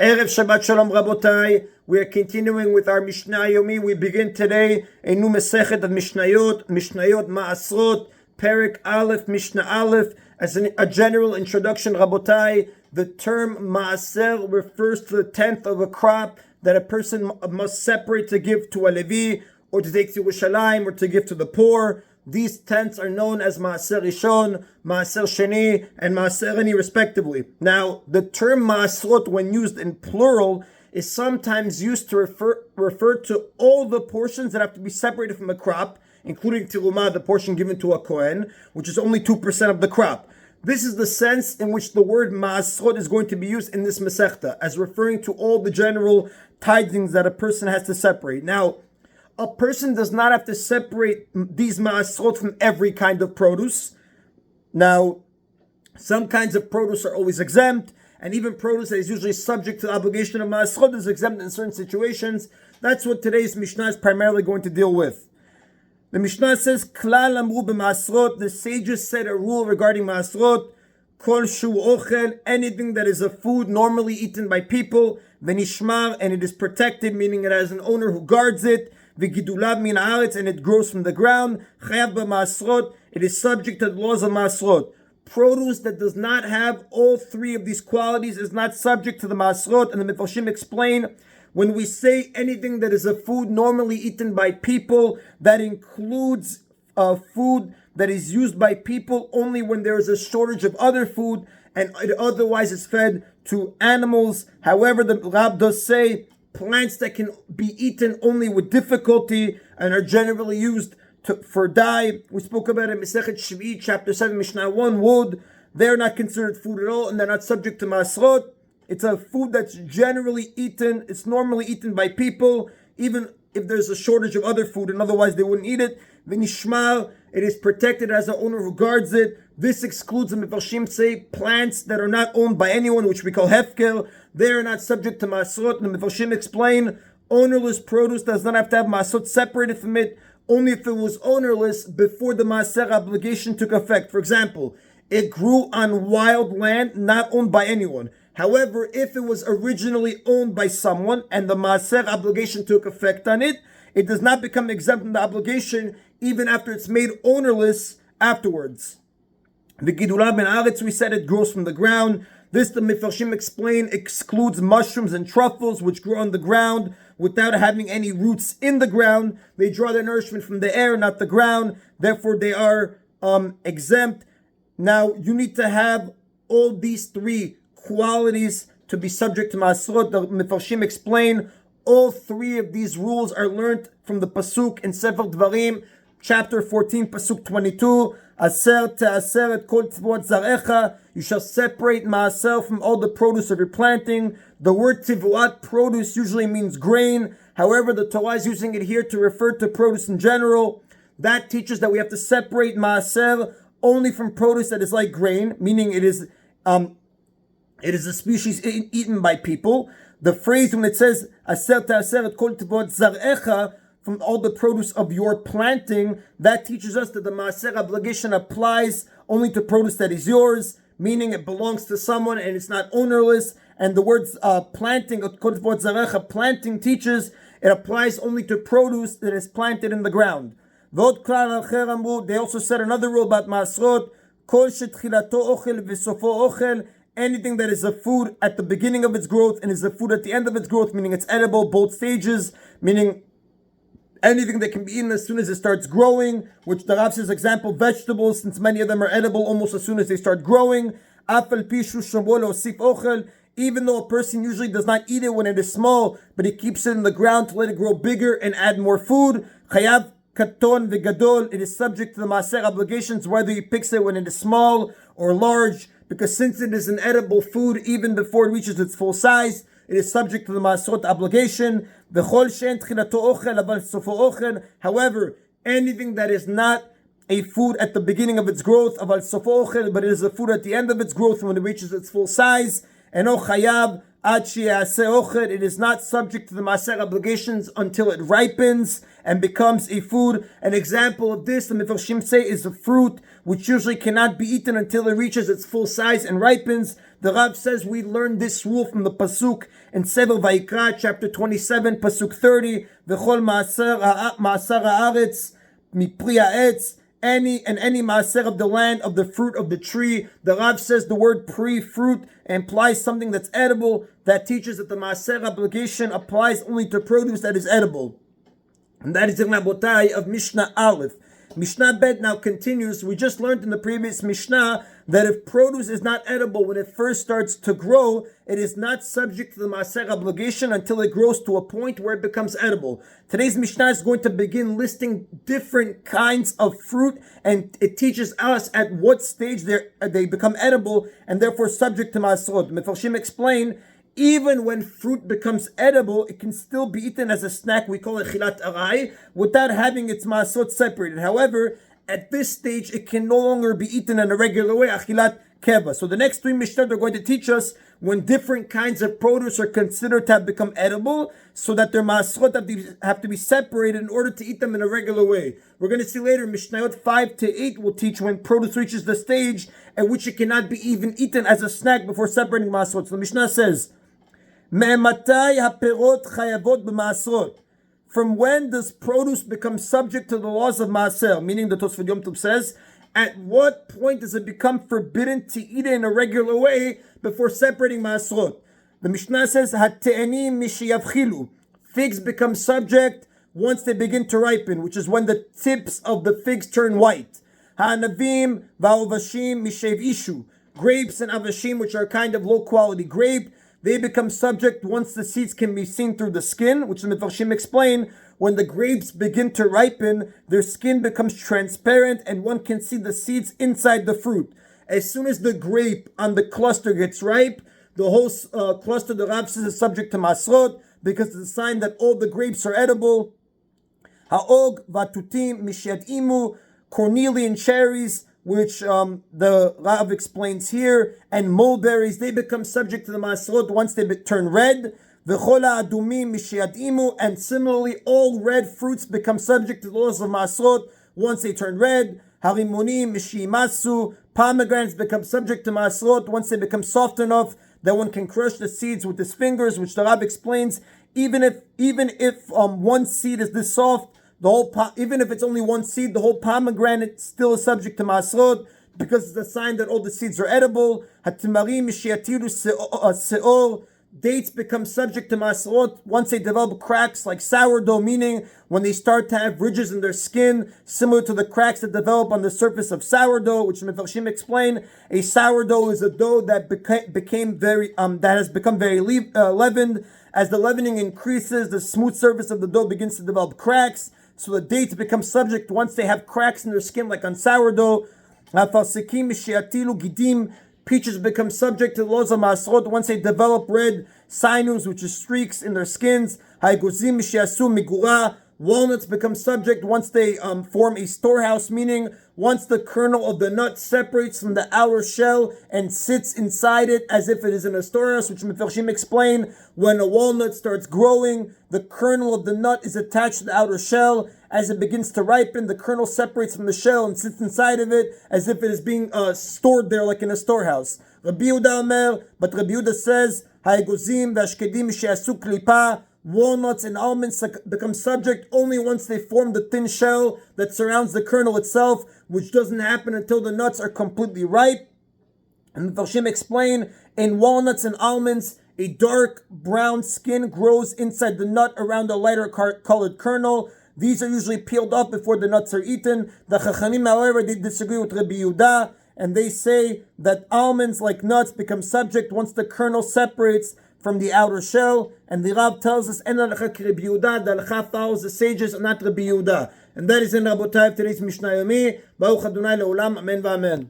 Erev Shabbat Shalom Rabotai. We are continuing with our Mishna Yomi. We begin today a new Masechet of Mishnayot Maasrot, Perek Aleph, Mishnah Aleph. As a general introduction, Rabotai, the term Maaser refers to the tenth of a crop that a person must separate to give to a Levi, or to take to Yerushalayim, or to give to the poor. These tenths are known as Maaser Rishon, Maaser Sheni, and Maaser Ani respectively. Now, the term Maasrot, when used in plural, is sometimes used to refer to all the portions that have to be separated from a crop, including Tirumah, the portion given to a Kohen, which is only 2% of the crop. This is the sense in which the word Maasrot is going to be used in this Masechta, as referring to all the general tithings that a person has to separate. Now, a person does not have to separate these Maasrot from every kind of produce. Now, some kinds of produce are always exempt, and even produce that is usually subject to the obligation of Maasrot is exempt in certain situations. That's what today's Mishnah is primarily going to deal with. The Mishnah says, Klal amru b'Maasrot, the sages said a rule regarding Maasrot, Kol shu ochel, anything that is a food normally eaten by people, v'nishmar, and it is protected, meaning it has an owner who guards it, v'gidulav min haaretz, and it grows from the ground, chayav b'Maasrot, it is subject to the laws of Maasrot. Produce that does not have all three of these qualities is not subject to the Maasrot, and the Mefarshim explain, when we say anything that is a food normally eaten by people, that includes food that is used by people only when there is a shortage of other food, and it otherwise is fed to animals. However, the Rab does say plants that can be eaten only with difficulty and are generally used for dye. We spoke about it in Masechet Shvi'i, chapter 7, Mishnah 1, wood. They're not considered food at all, and they're not subject to Maasrot. It's a food that's generally eaten. It's normally eaten by people, even if there's a shortage of other food, and otherwise they wouldn't eat it. V'nishmar, it is protected as an owner who guards it. This excludes, the Mefarshim say, plants that are not owned by anyone, which we call hefker. They are not subject to Maasrot. And the Mefarshim explain, ownerless produce does not have to have Maasrot separated from it, only if it was ownerless before the Maaser obligation took effect. For example, it grew on wild land not owned by anyone. However, if it was originally owned by someone and the Maaser obligation took effect on it, it does not become exempt from the obligation even after it's made ownerless afterwards. The Gidula ben Aretz, we said it grows from the ground. This, the Mefarshim explain, excludes mushrooms and truffles which grow on the ground without having any roots in the ground. They draw their nourishment from the air, not the ground. Therefore, they are exempt. Now, you need to have all these three qualities to be subject to Maasrot. The Mefarshim explain all three of these rules are learned from the pasuk in Sefer Dvarim, chapter 14, pasuk 22. Aser te'aser et kol tivot zarecha. You shall separate Maaser from all the produce of your planting. The word tivuat, produce, usually means grain. However, the Torah is using it here to refer to produce in general. That teaches that we have to separate Maaser only from produce that is like grain, meaning it is a species eaten by people. The phrase when it says aser te'aser et kol tivot zarecha, from all the produce of your planting, that teaches us that the Maaser obligation applies only to produce that is yours, meaning it belongs to someone and it's not ownerless. And the words planting, planting teaches it applies only to produce that is planted in the ground. They also said another rule about Maasrot, anything that is a food at the beginning of its growth and is a food at the end of its growth, meaning it's edible, both stages, meaning anything that can be eaten as soon as it starts growing, which the Rav says, example, vegetables, since many of them are edible almost as soon as they start growing. Even though a person usually does not eat it when it is small, but he keeps it in the ground to let it grow bigger and add more food. Chayav katon v'gadol, it is subject to the Maaser obligations, whether he picks it when it is small or large, because since it is an edible food, even before it reaches its full size, it is subject to the Maasrot obligation. However, anything that is not a food at the beginning of its growth, but it is a food at the end of its growth when it reaches its full size, and it is not subject to the Maaser obligations until it ripens and becomes a food. An example of this, the Mefarshim say, is a fruit which usually cannot be eaten until it reaches its full size and ripens. The Rav says we learned this rule from the pasuk in Sefer Vayikra, chapter 27, pasuk 30. V'chol ma'aser haaretz mipri ha'etz. Any maaser of the land, of the fruit of the tree. The Rav says the word pri, fruit, implies something that's edible. That teaches that the maaser obligation applies only to produce that is edible. And that is in Rabotai of Mishnah Aleph. Mishnah Bet now continues. We just learned in the previous Mishnah that if produce is not edible when it first starts to grow, it is not subject to the Maaser obligation until it grows to a point where it becomes edible. Today's Mishnah is going to begin listing different kinds of fruit, and it teaches us at what stage they become edible and therefore subject to Maasrot. Mefarshim explain, even when fruit becomes edible, it can still be eaten as a snack. We call it chilat arai, without having its maasot separated. However, at this stage, it can no longer be eaten in a regular way, achilat keva. So the next three mishnah are going to teach us when different kinds of produce are considered to have become edible, so that their maasot have to be separated in order to eat them in a regular way. We're going to see later, Mishnayot 5 to 8 will teach when produce reaches the stage at which it cannot be even eaten as a snack before separating maasot. So the Mishnah says, from when does produce become subject to the laws of Maaser? Meaning the Tosfot Yom Tov says, at what point does it become forbidden to eat it in a regular way before separating Maasrot? The Mishnah says, figs become subject once they begin to ripen, which is when the tips of the figs turn white. Grapes and avashim, which are kind of low quality grape, they become subject once the seeds can be seen through the skin, which the Mefarshim explain, when the grapes begin to ripen, their skin becomes transparent and one can see the seeds inside the fruit. As soon as the grape on the cluster gets ripe, the whole cluster, the Rav says, is subject to Maasrot, because it's a sign that all the grapes are edible. Ha'og, vatutim, mishyadimu, cornelian cherries, which the Rav explains here, and mulberries, they become subject to the Maasrot once they turn red. V'chola adumim mishyadimu, and similarly, all red fruits become subject to the laws of Maasrot once they turn red. Harimonim mishimasu, pomegranates become subject to Maasrot once they become soft enough that one can crush the seeds with his fingers, which the Rav explains, even if one seed is this soft, even if it's only one seed, the whole pomegranate still is subject to Maasrot, because it's a sign that all the seeds are edible. Hatimarim mishyatiru seor, dates become subject to Maasrot once they develop cracks like sourdough, meaning when they start to have ridges in their skin, similar to the cracks that develop on the surface of sourdough, which Mefarshim explain. A sourdough is a dough that has become very leavened. As the leavening increases, the smooth surface of the dough begins to develop cracks. So the dates become subject once they have cracks in their skin, like on sourdough. Peaches become subject to the laws of Maasrot once they develop red sinus, which is streaks in their skins. Walnuts become subject once they form a storehouse, meaning once the kernel of the nut separates from the outer shell and sits inside it as if it is in a storehouse, which Mefarshim explain, when a walnut starts growing, the kernel of the nut is attached to the outer shell. As it begins to ripen, the kernel separates from the shell and sits inside of it as if it is being stored there like in a storehouse. Rabbi Yehuda Omer, but Rabbi Yehuda says, Ha'egozim v'ashkedim she'asu klipa, walnuts and almonds become subject only once they form the thin shell that surrounds the kernel itself, which doesn't happen until the nuts are completely ripe. And the Farshim explain, in walnuts and almonds, a dark brown skin grows inside the nut around a lighter colored kernel. These are usually peeled off before the nuts are eaten. The Chachamim, however, they disagree with Rabbi Yehuda, and they say that almonds, like nuts, become subject once the kernel separates from the outer shell. And the Rav tells us, En halacha ki Rabbi Yehuda, the halacha follows the sages and not Rabbi Yehuda. And that is in Rabotai, today's Mishna Yomi. Baruch Adonai le'olam, amen v'amen.